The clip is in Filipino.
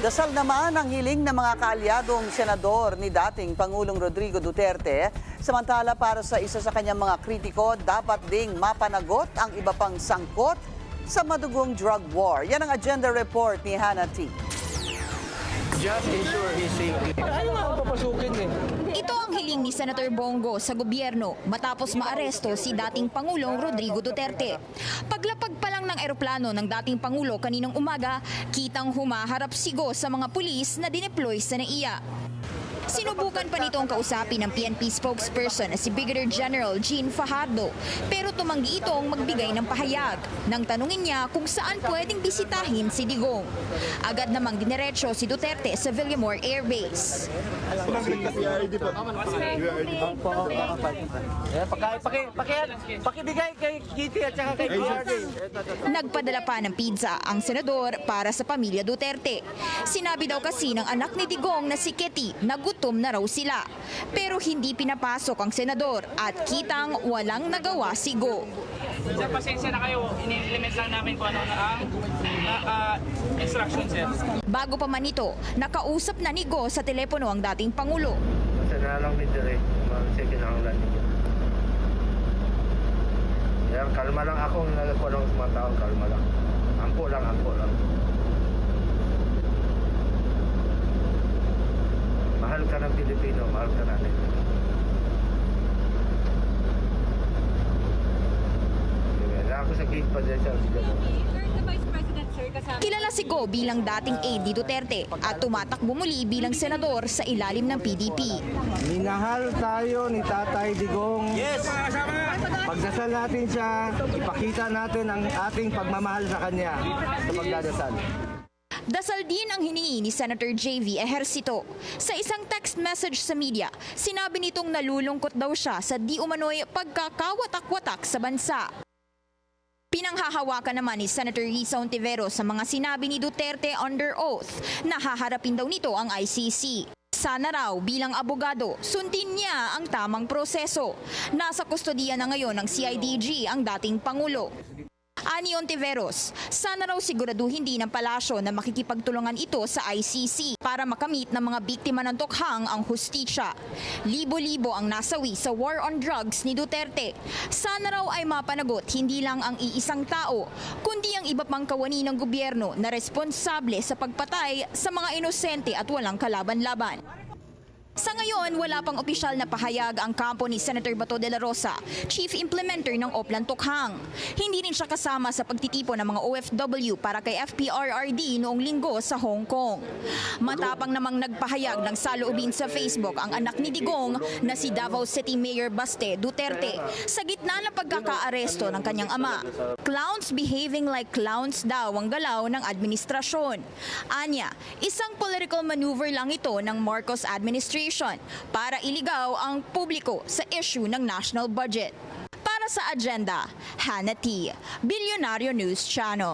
Dasal naman ang hiling ng mga kaalyadong senador ni dating Pangulong Rodrigo Duterte. Samantala para sa isa sa kanyang mga kritiko, dapat ding mapanagot ang iba pang sangkot sa madugong drug war. Yan ang agenda report ni Hannah T. Just ensure his safety. Ayaw nga ako papasukin eh. Ito ang hiling ni Senator Bongo sa gobyerno matapos maaresto si dating Pangulong Rodrigo Duterte. Paglapag pa lang ng eroplano ng dating Pangulo kaninang umaga, kitang humaharap sigo sa mga pulis na dineploy sa NAIA. Sinubukan pa nitong kausapin ng PNP spokesperson na si Brigadier General Jean Fajardo pero tumanggi itong magbigay ng pahayag nang tanungin niya kung saan pwedeng bisitahin si Digong. Agad namang diniretso si Duterte sa Villamor Air Base. Pakibigay kay Kitty at saka kay PRD. Nagpadala pa ng pizza ang senador para sa pamilya Duterte. Sinabi daw kasi ng anak ni Digong na si Kitty na gutom na raw sila. Pero hindi pinapasok ang senador at kitang walang nagawa si Go. Sir, pasensya na kayo. Ini-implement lang namin kung ano na ang instruction, sir. Bago pa man ito, nakausap na ni Go sa telepono ang dating Pangulo. Sana lang ni Dire, sige na ang lanin niya. Yan, kalma lang ako, nagkakuha lang sa mga tao, kalma lang. Ampo lang, ampo lang. Mahal ka ng Pilipino, mahal ka natin. Ako sa gate pa dyan siya. Kilala si Go bilang dating aide ni Duterte at tumatakbo muli bilang senador sa ilalim ng PDP. Minahal tayo ni Tatay Digong. Yes! Pagdasal natin siya, ipakita natin ang ating pagmamahal sa kanya sa pagdadasal. Dasal din ang hiningi ni Senator JV Ejercito. Sa isang text message sa media, sinabi nitong nalulungkot daw siya sa di umano'y pagkakawatak-watak sa bansa. Pinanghahawakan naman ni Senator Risa Ontiveros sa mga sinabi ni Duterte under oath na haharapin daw nito ang ICC. Sana raw bilang abogado, sundin niya ang tamang proseso. Nasa kustodiya na ngayon ng CIDG ang dating Pangulo. Ani Ontiveros, sana raw siguraduhin din ng palasyo na makikipagtulungan ito sa ICC para makamit ng mga biktima ng tukhang ang hustisya. Libo-libo ang nasawi sa war on drugs ni Duterte. Sana raw ay mapanagot hindi lang ang iisang tao, kundi ang iba pang kawani ng gobyerno na responsable sa pagpatay sa mga inosente at walang kalaban-laban. Sa ngayon, wala pang opisyal na pahayag ang kampo ni Senator Bato de la Rosa, Chief Implementer ng Oplan Tukhang. Hindi rin siya kasama sa pagtitipon ng mga OFW para kay FPRRD noong linggo sa Hong Kong. Matapang namang nagpahayag ng saloobin sa Facebook ang anak ni Digong na si Davao City Mayor Baste Duterte sa gitna ng pagkakaaresto ng kanyang ama. Clowns behaving like clowns daw ang galaw ng administrasyon. Anya, isang political maneuver lang ito ng Marcos administration para iligaw ang publiko sa issue ng national budget. Para sa agenda, Hannah T, Bilyonaryo News Channel.